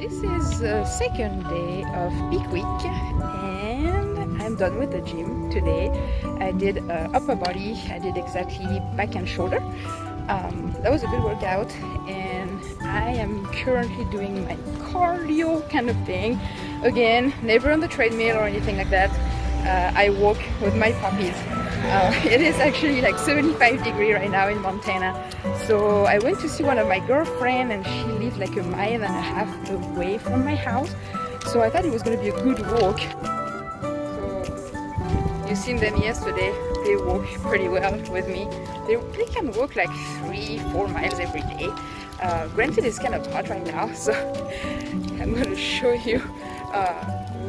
This is the second day of peak week and I'm done with the gym today. I did upper body, I did exactly back and shoulder. That was a good workout and I am currently doing my cardio kind of thing. Again, never on the treadmill or anything like that. I walk with my puppies. It is actually like 75 degrees right now in Montana. So I went to see one of my girlfriends and she lives like 1.5 miles away from my house. So I thought it was going to be a good walk. So you seen them yesterday. They walk pretty well with me. They can walk like 3-4 miles every day. Granted it's kind of hot right now, so I'm going to show you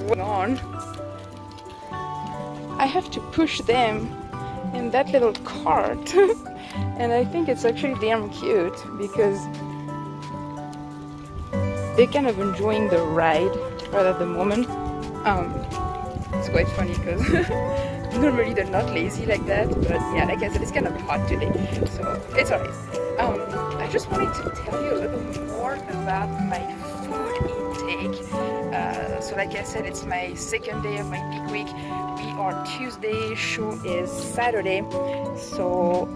what's on. I have to push them in that little cart and I think it's actually damn cute because they're kind of enjoying the ride right at the moment. It's quite funny because normally they're not lazy like that, but yeah, like I said, it's kind of hot today, so it's alright. I just wanted to tell you a little more about my food intake. So like I said, it's my second day of my peak week. We are Tuesday, show is Saturday. So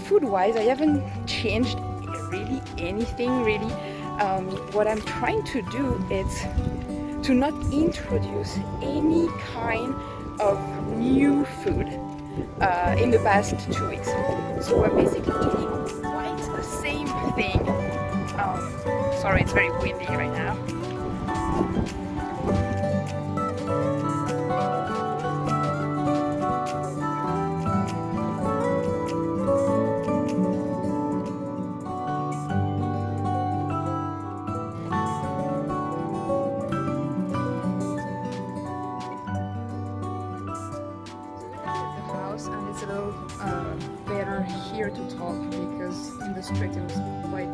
food-wise, I haven't changed really anything really. What I'm trying to do is to not introduce any kind of new food in the past 2 weeks. So I'm basically eating quite the same thing. Sorry, it's very windy right now. And it's a little better here to talk because in the street it was quite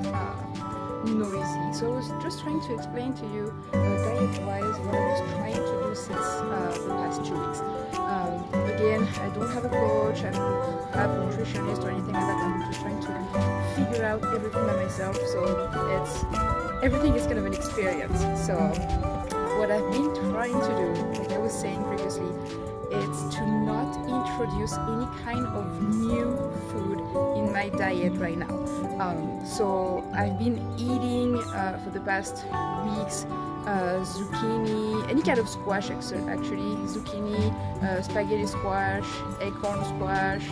noisy. So I was just trying to explain to you diet-wise what I was trying to do since the past 2 weeks. Again, I don't have a coach, I don't have a nutritionist or anything like that. I'm just trying to figure out everything by myself. So everything is kind of an experience. So what I've been trying to do, like I was saying previously, it's to not introduce any kind of new food in my diet right now. So I've been eating for the past weeks zucchini, any kind of squash actually, zucchini, spaghetti squash, acorn squash,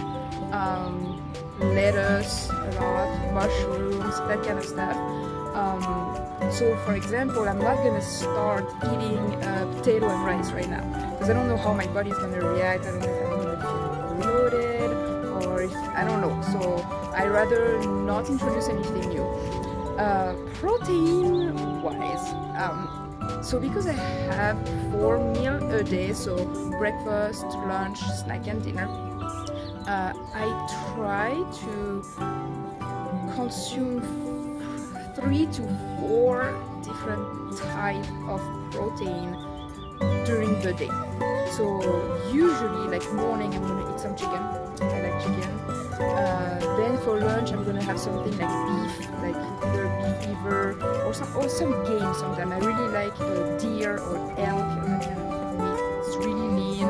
lettuce a lot, mushrooms, that kind of stuff. So for example, I'm not gonna start eating potato and rice right now because I don't know how my body is gonna react. I don't know if I'm gonna feel bloated or if I don't know. So I rather not introduce anything new. Protein wise, so because I have 4 meals a day, so breakfast, lunch, snack and dinner, I try to consume 3 to 4 different types of protein during the day. So usually like morning I'm gonna eat some chicken. I like chicken. Then for lunch I'm gonna have something like beef, like either beef liver or some game sometimes. I really like deer or elk kind of meat. It's really lean.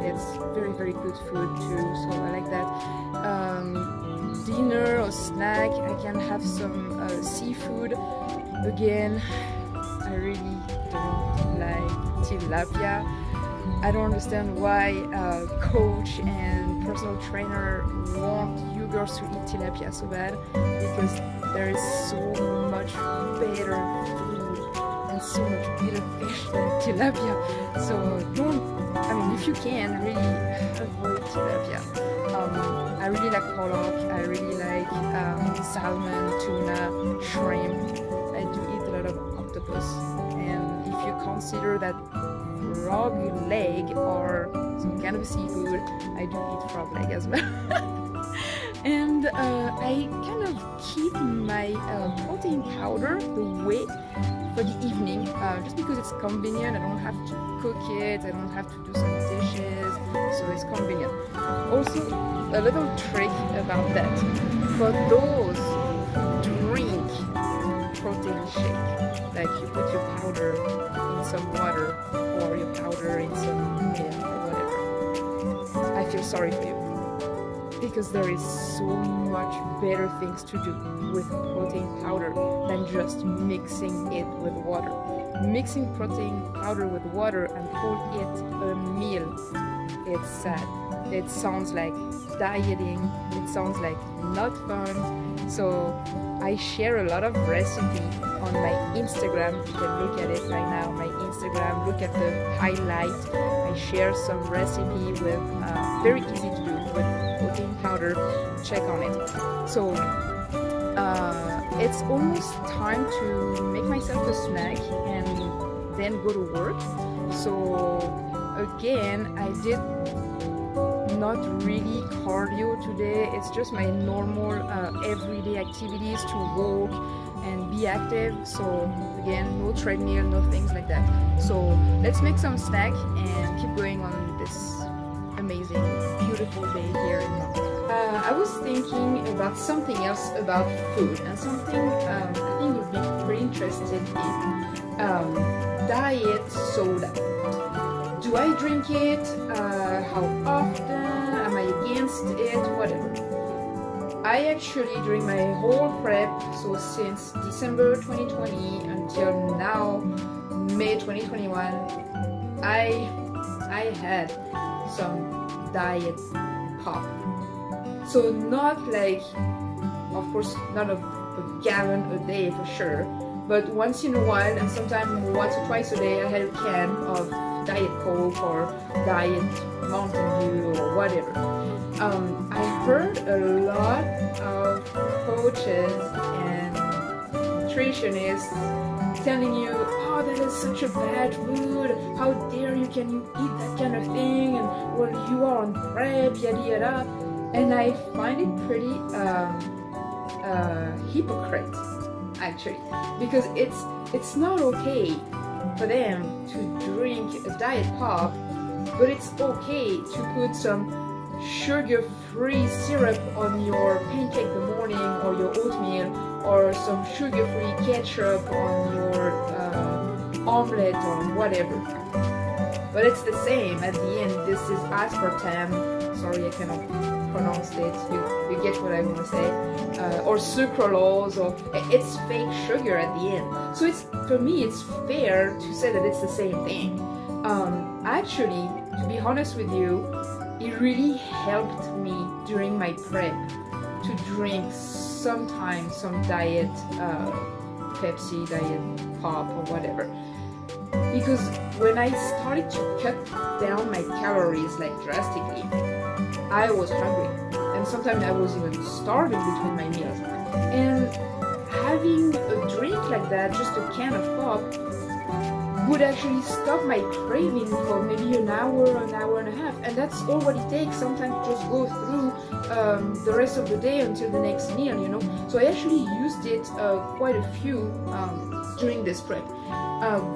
It's very, very good food too, so I like that. Dinner or snack, I can have some seafood. Again, I really don't like tilapia. I don't understand why coach and personal trainer want you girls to eat tilapia so bad, because there is so much better food and so much better fish than tilapia. So if you can, really avoid tilapia. I really like pollock, I really like salmon, tuna, shrimp. I do eat a lot of octopus, and if you consider that frog leg or some kind of seafood, I do eat frog leg as well. And I kind of keep my protein powder the way for the evening, just because it's convenient. I don't have to cook it, I don't have to do some dishes, so it's convenient. Also, a little trick about that, for those who drink protein shake, like some water or your powder in some milk or whatever. I feel sorry for you, because there is so much better things to do with protein powder than just mixing it with water. Mixing protein powder with water and call it a meal, it's sad. It sounds like dieting, it sounds like not fun. So I share a lot of recipe on my Instagram. You can look at it right now, my Instagram, look at the highlight. I share some recipe with very easy to do with protein powder. Check on it. So it's almost time to make myself a snack and then go to work. So again, I did not really cardio today. It's just my normal everyday activities to walk and be active. So again, no treadmill, no things like that. So let's make some snack and keep going on this amazing, beautiful day here in Monical. I was thinking about something else about food, and something I think you'll be pretty interested in. Diet soda. Do I drink it? How often? Am I against it? Whatever. I actually, during my whole prep, so since December 2020 until now, May 2021, I had some diet pop. So not like, of course, not a gallon a day for sure, but once in a while, and sometimes once or twice a day, I had a can of Diet Coke or Diet Mountain Dew or whatever. I heard a lot of coaches and nutritionists telling you, oh, that is such a bad food, how dare you, can you eat that kind of thing, and well, you are on prep, yada yada. And I find it pretty hypocrite, actually, because it's not okay for them to drink a diet pop, but it's okay to put some sugar-free syrup on your pancake in the morning or your oatmeal, or some sugar-free ketchup on your omelette or whatever. But it's the same at the end. This is aspartame. Sorry, I cannot pronounce it. You get what I want to say. Or sucralose, or it's fake sugar at the end. So it's, for me, it's fair to say that it's the same thing. Actually, to be honest with you, it really helped me during my prep to drink sometimes some diet Pepsi, diet pop or whatever. Because when I started to cut down my calories like drastically, I was hungry, and sometimes I was even starving between my meals. And having a drink like that, just a can of pop, would actually stop my craving for maybe an hour and a half, and that's all what it takes. Sometimes to just go through the rest of the day until the next meal, you know. So I actually used it quite a few during this prep.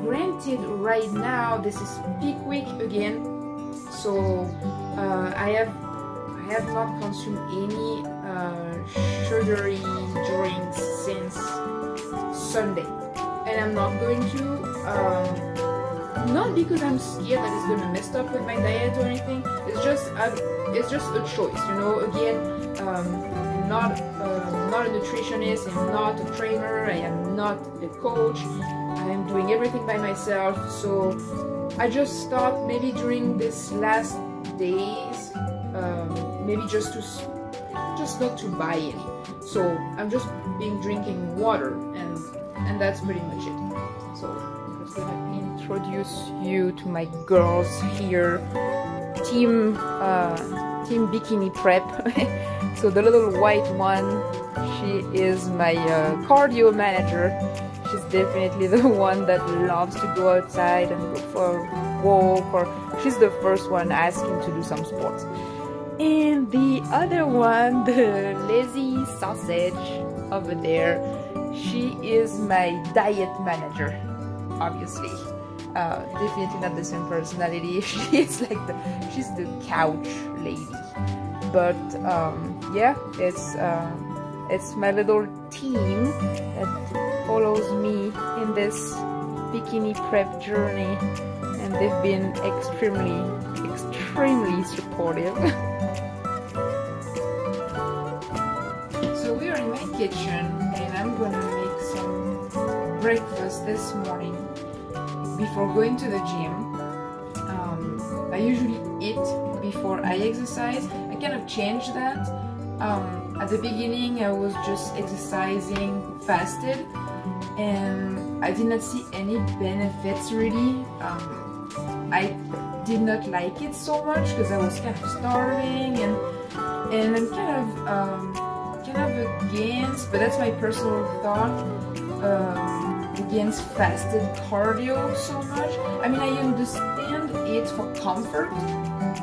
Granted, right now this is peak week again, so I have not consumed any sugary drinks since Sunday, and I'm not going to. Not because I'm scared that it's gonna mess up with my diet or anything. It's just a choice, you know. Again, I'm not a nutritionist. I'm not a trainer. I am not a coach. I'm doing everything by myself. So I just thought maybe during this last days, maybe just not to buy any. So I'm just been drinking water, and that's pretty much it. So I'm just gonna introduce you to my girls here, team bikini prep. So the little white one, she is my cardio manager. She's definitely the one that loves to go outside and go for a walk, or she's the first one asking to do some sports. And the other one, the lazy sausage over there, she is my diet manager, obviously. Definitely not the same personality. She's the couch lady. But yeah, it's my little team that follows me in this bikini prep journey, and they've been extremely supportive. So we are in my kitchen and I'm gonna make some breakfast this morning before going to the gym. I usually eat before I exercise. I kind of changed that. At the beginning I was just exercising fasted and I did not see any benefits really. I did not like it so much because I was kind of starving and I'm kind of against, but that's my personal thought, against fasted cardio so much. I mean, I understand it for comfort.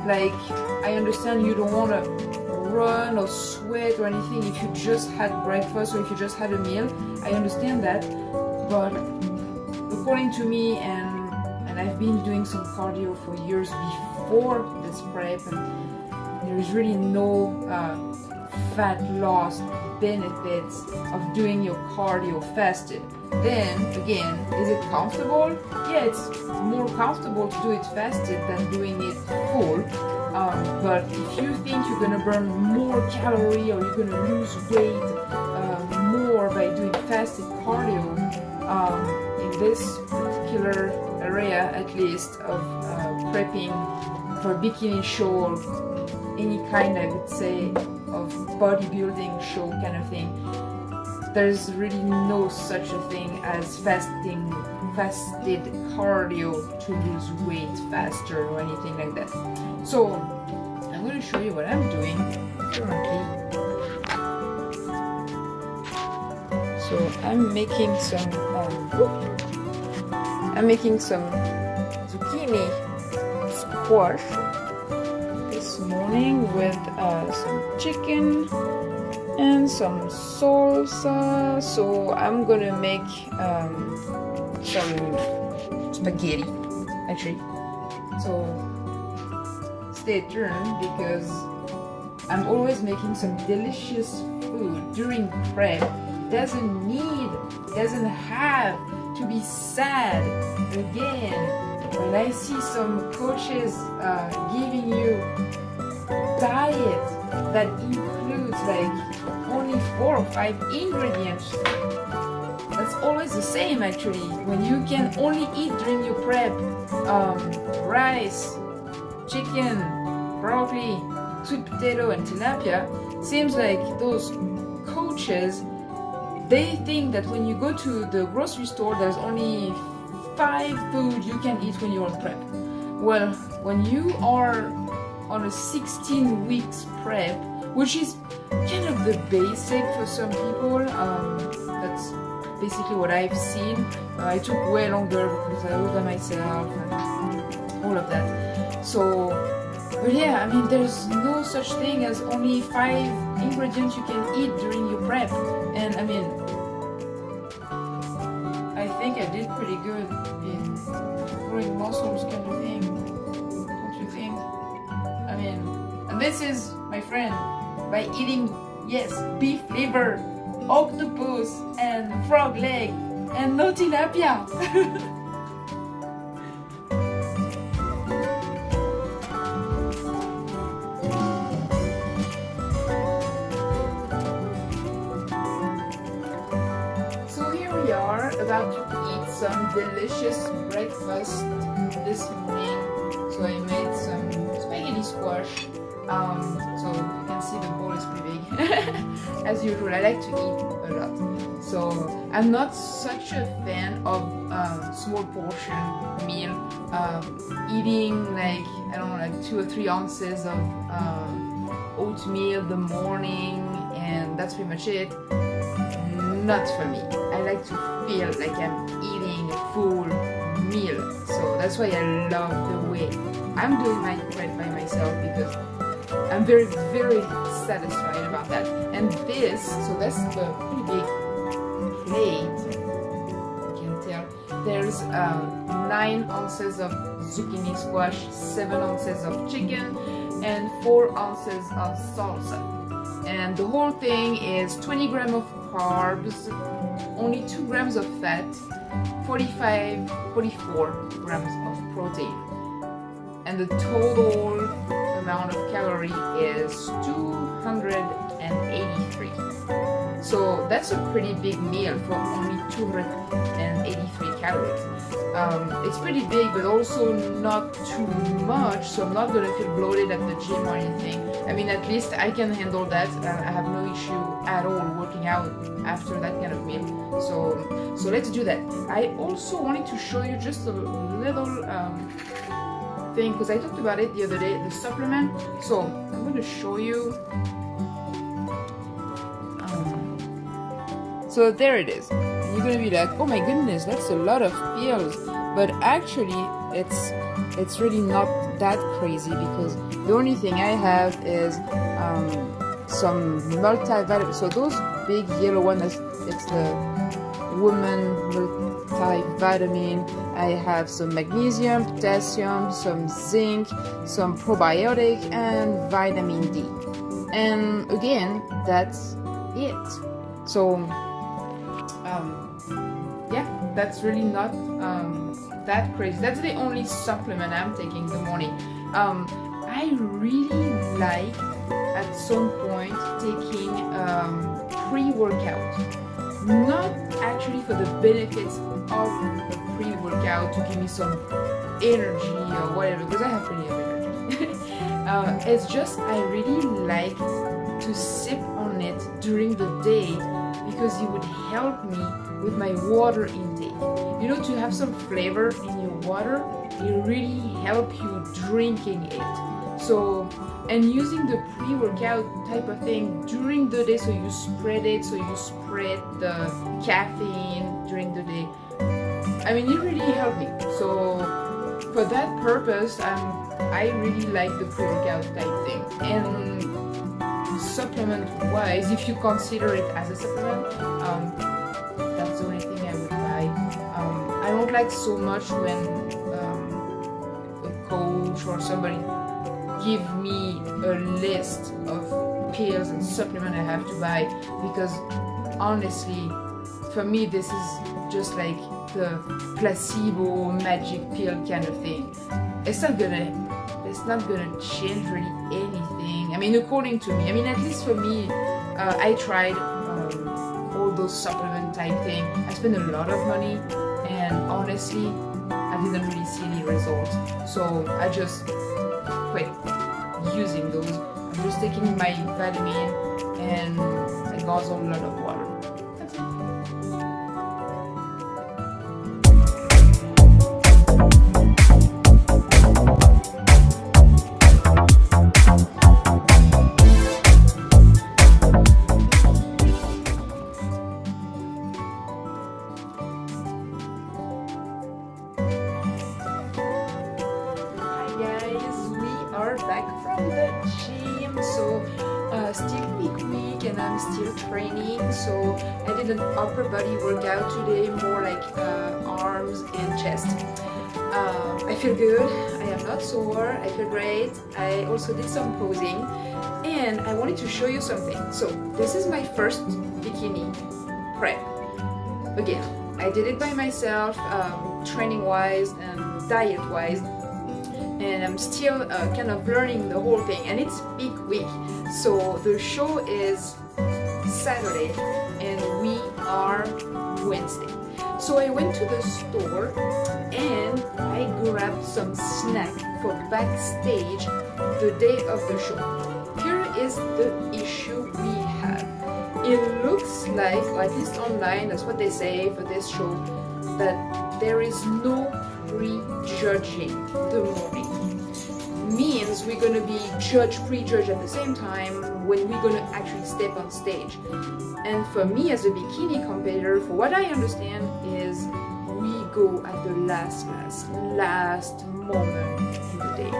Like, I understand you don't want to run or sweat or anything if you just had breakfast or if you just had a meal. I understand that, but according to me, and I've been doing some cardio for years before this prep, and there is really no fat loss benefits of doing your cardio fasted. Then again, is it comfortable? Yeah, it's more comfortable to do it fasted than doing it full. But if you think you're gonna burn more calorie or you're gonna lose weight more by doing fasted cardio, in this particular area at least of prepping for a bikini show or any kind, I would say, of bodybuilding show kind of thing, there's really no such a thing as fasted cardio to lose weight faster or anything like that. So I'm going to show you what I'm doing currently. So I'm making some zucchini squash this morning with some chicken and some salsa. So I'm gonna make some spaghetti actually. So stay tuned because I'm always making some delicious food during prep. Doesn't have to be sad. Again, when I see some coaches giving you diet that includes like only 4 or 5 ingredients, that's always the same actually. When you can only eat during your prep rice, chicken, broccoli, sweet potato and tilapia, seems like those coaches, they think that when you go to the grocery store there's only 5 food you can eat when you're on prep. Well, when you are on a 16 weeks prep, which is kind of the basic for some people, that's basically what I've seen. I took way longer because I was by myself and all of that. So, but yeah, I mean, there's no such thing as only 5 ingredients you can eat during your prep. And I mean, I think I did pretty good in growing muscles kind of thing, don't you think? I mean, and this is, my friend, by eating, yes, beef liver, octopus, and frog leg, and no tilapia. So here we are, about to eat some delicious breakfast this morning. So I made some spaghetti squash. So you can see the bowl is pretty big. As usual, I like to eat a lot. So I'm not such a fan of small portion meal. Eating like, I don't know, like 2 or 3 ounces of oatmeal the morning, and that's pretty much it. Not for me. I like to feel like I'm eating a full meal. So that's why I love the way I'm doing my prep by myself, because I'm very, very satisfied about that. And this, so that's the pretty big plate. You can tell. There's 9 ounces of zucchini squash, 7 ounces of chicken, and 4 ounces of salsa. And the whole thing is 20 grams of carbs, only 2 grams of fat, 44 grams of protein, and the total amount of calorie is 283. So that's a pretty big meal for only 283 calories. It's pretty big, but also not too much, so I'm not gonna feel bloated at the gym or anything. I mean, at least I can handle that. I have no issue at all working out after that kind of meal. So let's do that. I also wanted to show you just a little thing, because I talked about it the other day, the supplement. So I'm going to show you. So there it is. And you're going to be like, oh my goodness, that's a lot of pills. But actually, it's really not that crazy, because the only thing I have is some multivitamin. So those big yellow ones, it's the woman multivitamin. I have some magnesium, potassium, some zinc, some probiotic, and vitamin D. And again, that's it. So yeah, that's really not that crazy. That's the only supplement I'm taking in the morning. I really like at some point taking pre-workout. Not actually for the benefits of the pre-workout to give me some energy or whatever, because I have plenty of energy. It's just I really like to sip on it during the day, because it would help me with my water intake. You know, to have some flavor in your water, it really helps you drinking it. So, and using the pre-workout type of thing during the day, so you spread it, so you spread the caffeine during the day. I mean, it really helped me. So for that purpose, I really like the pre-workout type thing. And supplement-wise, if you consider it as a supplement, that's the only thing I would buy. I don't like so much when a coach or somebody give me a list of pills and supplements I have to buy, because honestly, for me, this is just like the placebo magic pill kind of thing. It's not gonna change really anything. I mean, according to me, I mean, at least for me, I tried all those supplement type thing. I spent a lot of money, and honestly, I didn't really see any results. So I just quit using those. I'm just taking my vitamin and I guzzle a lot of water. That's it. Back from the gym, so still week and I'm still training. So I did an upper body workout today, more like arms and chest. I feel good, I am not sore, I feel great. I also did some posing, and I wanted to show you something. So this is my first bikini prep. Again, I did it by myself, training wise and diet wise, and I'm still kind of learning the whole thing, and it's peak week. So the show is Saturday and we are Wednesday. So I went to the store and I grabbed some snack for backstage the day of the show. Here is the issue we have. It looks like, or at least online, that's what they say for this show, that there is no prejudging the morning. Means we're going to be pre-judged at the same time when we're going to actually step on stage. And for me as a bikini competitor, for what I understand is we go at the last moment in the day.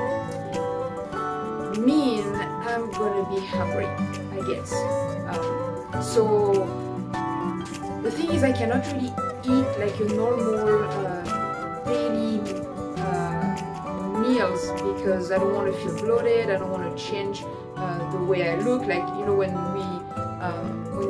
Mean I'm going to be hungry, I guess. So the thing is, I cannot really eat like a normal daily meals, because I don't want to feel bloated. I don't want to change the way I look. Like, you know, when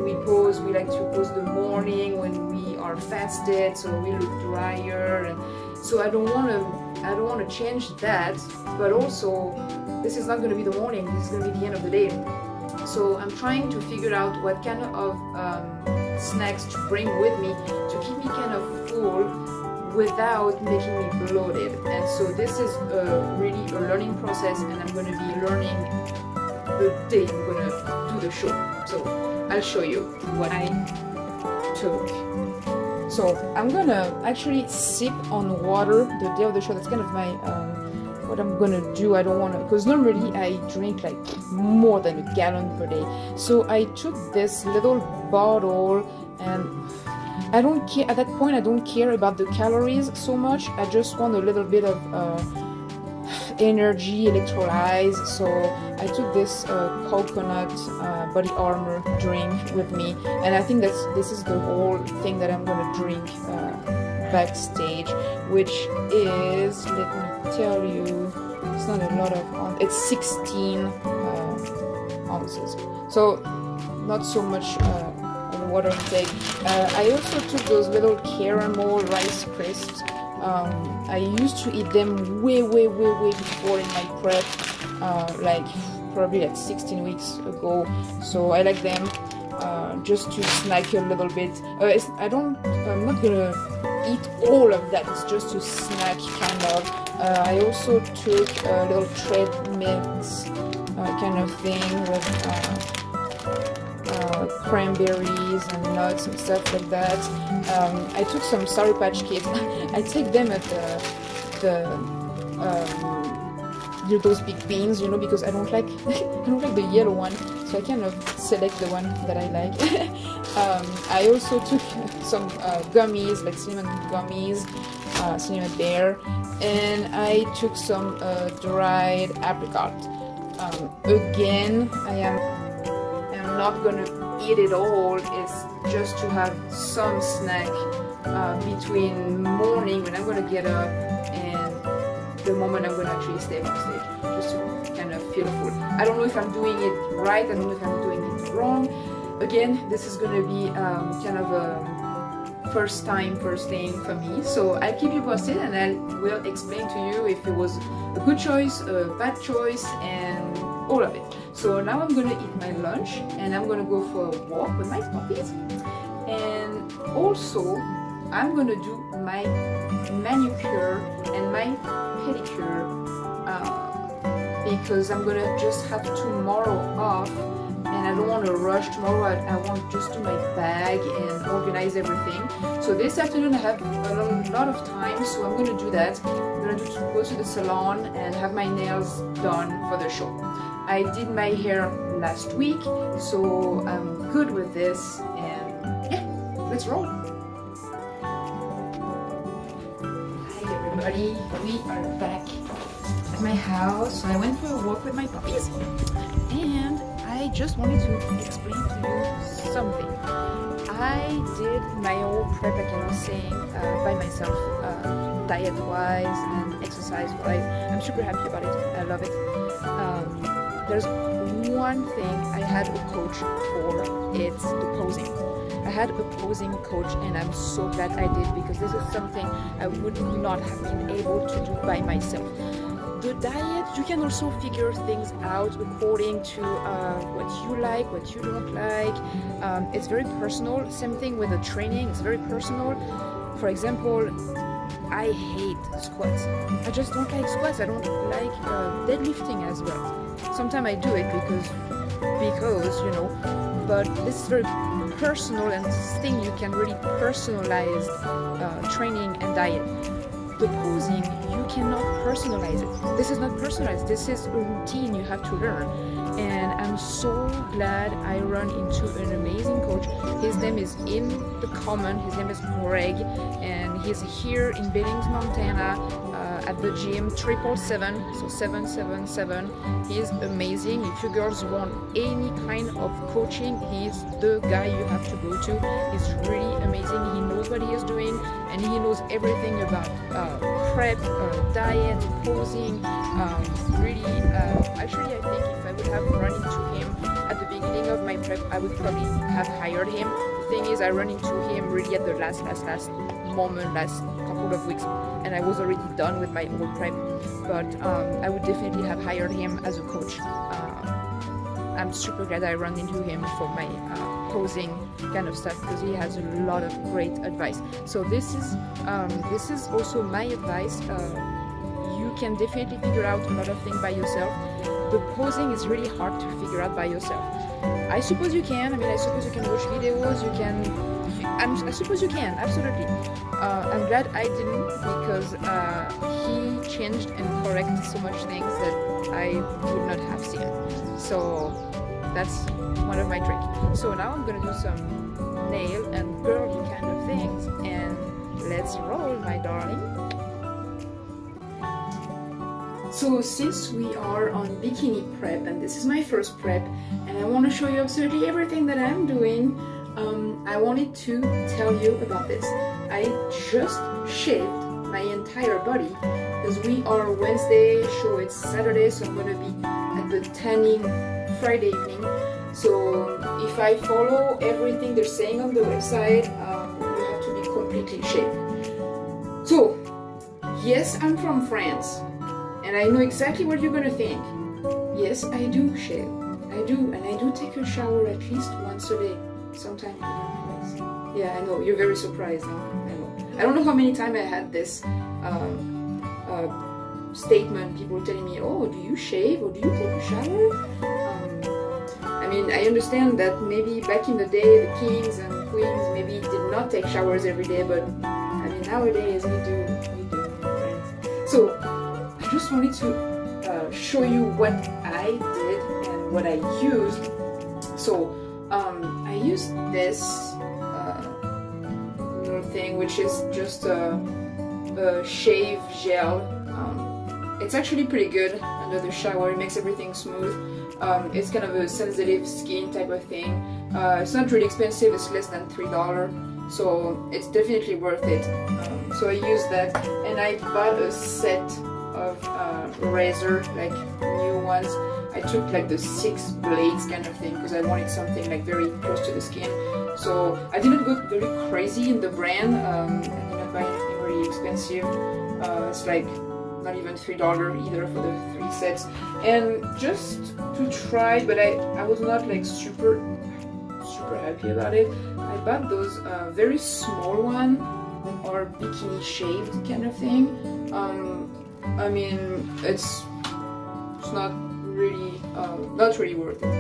we pose, we like to pose the morning when we are are fasted, so we look drier, and so I don't want to change that. But also, this is not going to be the morning. This is going to be the end of the day. So I'm trying to figure out what kind of snacks to bring with me to keep me kind of full without making me bloated. And so this is really a learning process, and I'm going to be learning the day I'm going to do the show. So I'll show you what I took. So I'm going to actually sip on water the day of the show. That's kind of my what I'm gonna do. I don't want to, because normally I drink like more than a gallon per day. So I took this little bottle, and I don't care at that point. I don't care about the calories so much. I just want a little bit of energy, electrolytes. So I took this coconut body armor drink with me, and I think this is the whole thing that I'm gonna drink backstage, which is, let me tell you, it's not a lot of it's 16 ounces, so not so much water intake. I also took those little caramel rice crisps. I used to eat them way before in my prep, like probably like 16 weeks ago, so I like them just to snack a little bit. I'm not gonna eat all of that, it's just to snack kind of. I also took a little tread mix kind of thing with cranberries and nuts and stuff like that. I took some Sour Patch Kids. I take them at those big beans, you know, because I don't like the yellow one, so I kind of select the one that I like. I also took some gummies, like cinnamon gummies, cinnamon bear, and I took some dried apricot. Again, I am not gonna eat it all. It's just to have some snack between morning when I'm gonna get up and the moment I'm gonna actually step on stage, just to kind of feel full. I don't know if I'm doing it right. I don't know if I'm doing it wrong. Again, this is gonna be kind of a first thing for me. So I'll keep you posted, and I will explain to you if it was a good choice, a bad choice, and all of it. So now I'm gonna eat my lunch, and I'm gonna go for a walk with my puppies, and also I'm gonna do my manicure and my pedicure because I'm gonna just have tomorrow off, and I don't want to rush tomorrow. I want just do my bag and organize everything. So this afternoon I have a lot of time, so I'm gonna do that. I'm gonna go to the salon and have my nails done for the show. I did my hair last week, so I'm good with this, and yeah, let's roll. Hi everybody, we are back at my house. So I went for a walk with my puppies, and I just wanted to explain to you something. I did my whole prep, like I was saying, by myself, diet-wise and exercise-wise. I'm super happy about it. I love it. There's one thing I had a coach for, it's the posing. I had a posing coach, and I'm so glad I did, because this is something I would not have been able to do by myself. The diet, you can also figure things out according to what you like, what you don't like. It's very personal. Same thing with the training, it's very personal. For example, I hate squats. I just don't like squats. I don't like deadlifting as well. Sometimes I do it because you know, but this is very personal, and this thing you can really personalize training and diet. The posing, you cannot personalize it. This is not personalized. This is a routine you have to learn. And I'm so glad I run into an amazing coach. His name is in the Common. His name is Greg, and he's here in Billings, Montana, at the gym 777, so 777. He's amazing. If you girls want any kind of coaching, he's the guy you have to go to. He's really amazing. He knows what he is doing, and he knows everything about prep, diet, posing. Really, actually, I think if I would have run into him at the beginning of my prep, I would probably have hired him. The thing is, I run into him really at the last moment, last couple of weeks, and I was already done with my old prep. But I would definitely have hired him as a coach. I'm super glad I ran into him for my posing kind of stuff, because he has a lot of great advice. So this is also my advice. You can definitely figure out a lot of things by yourself. The posing is really hard to figure out by yourself. I suppose you can. I mean, I suppose you can watch videos. You can. I suppose you can. Absolutely. I'm glad I didn't, because he changed and corrected so much things that I would not have seen. So that's one of my tricks. So now I'm gonna do some nail and girly kind of things, and let's roll, my darling. So since we are on bikini prep, and this is my first prep, and I want to show you absolutely everything that I'm doing, I wanted to tell you about this. I just shaved my entire body, because we are Wednesday, so it's Saturday, so I'm going to be at the tanning Friday evening. So if I follow everything they're saying on the website, you have to be completely shaved. So yes, I'm from France, and I know exactly what you're gonna think. Yes, I do shave. I do, and I do take a shower at least once a day, sometimes even twice. Yeah, I know, you're very surprised, huh? I know. I don't know how many times I had this statement, people telling me, oh, do you shave or do you take a shower? I mean, I understand that maybe back in the day, the kings and queens maybe did not take showers every day, but I mean, nowadays we do, friends. So I just wanted to show you what I did and what I used. So I used this little thing, which is just a shave gel. It's actually pretty good under the shower. It makes everything smooth. It's kind of a sensitive skin type of thing. It's not really expensive. It's less than $3, so it's definitely worth it. So I used that, and I bought a set of razor, like new ones. I took like the 6 blades kind of thing, because I wanted something like very close to the skin. So I didn't go very crazy in the brand. I did not buy anything really expensive. It's like not even $3 either for the 3 sets. And just to try, but I was not like super happy about it. I bought those very small one that are bikini shaved kind of thing. I mean, it's not really worth it.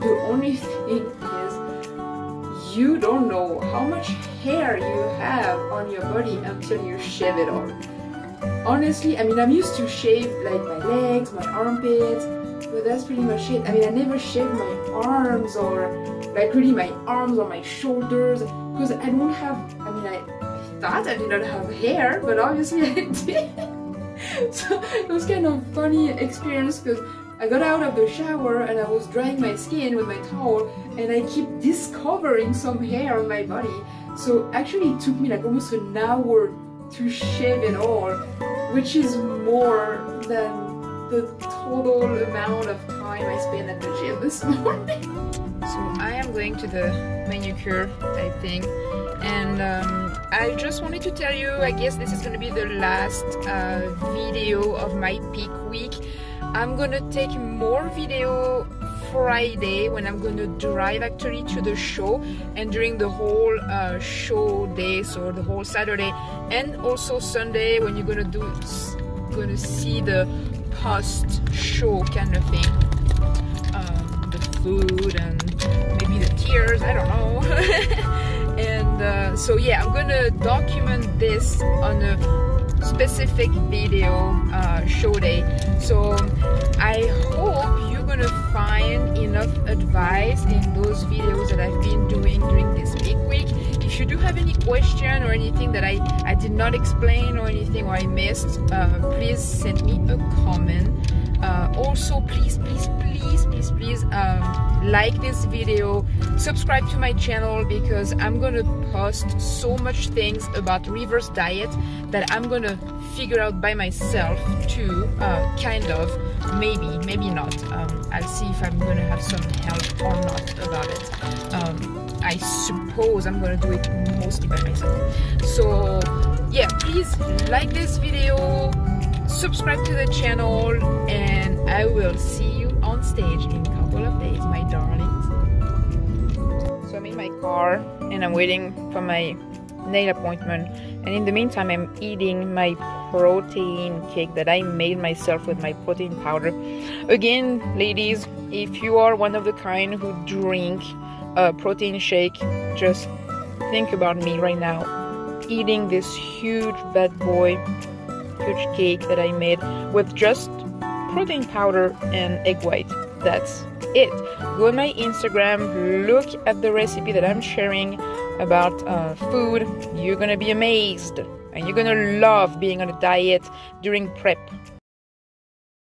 The only thing is, you don't know how much hair you have on your body until you shave it all. Honestly, I mean, I'm used to shave like my legs, my armpits, but that's pretty much it. I mean, I never shaved my arms, or like really my arms or my shoulders, because I don't have, I mean, I thought I did not have hair, but obviously I did. So it was kind of funny experience, because I got out of the shower and I was drying my skin with my towel, and I keep discovering some hair on my body. So actually it took me like almost an hour to shave it all, which is more than the total amount of time I spent at the gym this morning. So I am going to the manicure type thing, and I just wanted to tell you, I guess this is going to be the last video of my peak week. I'm going to take more video Friday, when I'm going to drive actually to the show, and during the whole show day, so the whole Saturday, and also Sunday, when you're going to see the post-show kind of thing, the food and maybe the tears, I don't know. And so yeah, I'm going to document this on a specific video show day. So I hope you're gonna find enough advice in those videos that I've been doing during this big week. If you do have any question or anything that I did not explain, or anything or I missed, please send me a comment. Also please like this video, subscribe to my channel because I'm gonna post so much things about reverse diet that I'm gonna figure out by myself too, kind of, maybe not. I'll see if I'm gonna have some help or not about it. I suppose I'm gonna do it mostly by myself. So yeah, please like this video, subscribe to the channel, and I will see you on stage in a couple of days, my darlings. So I'm in my car and I'm waiting for my nail appointment, and in the meantime I'm eating my protein cake that I made myself with my protein powder. Again, ladies, if you are one of the kind who drink a protein shake, just think about me right now eating this huge bad boy, huge cake that I made with just protein powder and egg white. That's it. Go on my Instagram, look at the recipe that I'm sharing about food. You're gonna be amazed, and you're gonna love being on a diet during prep.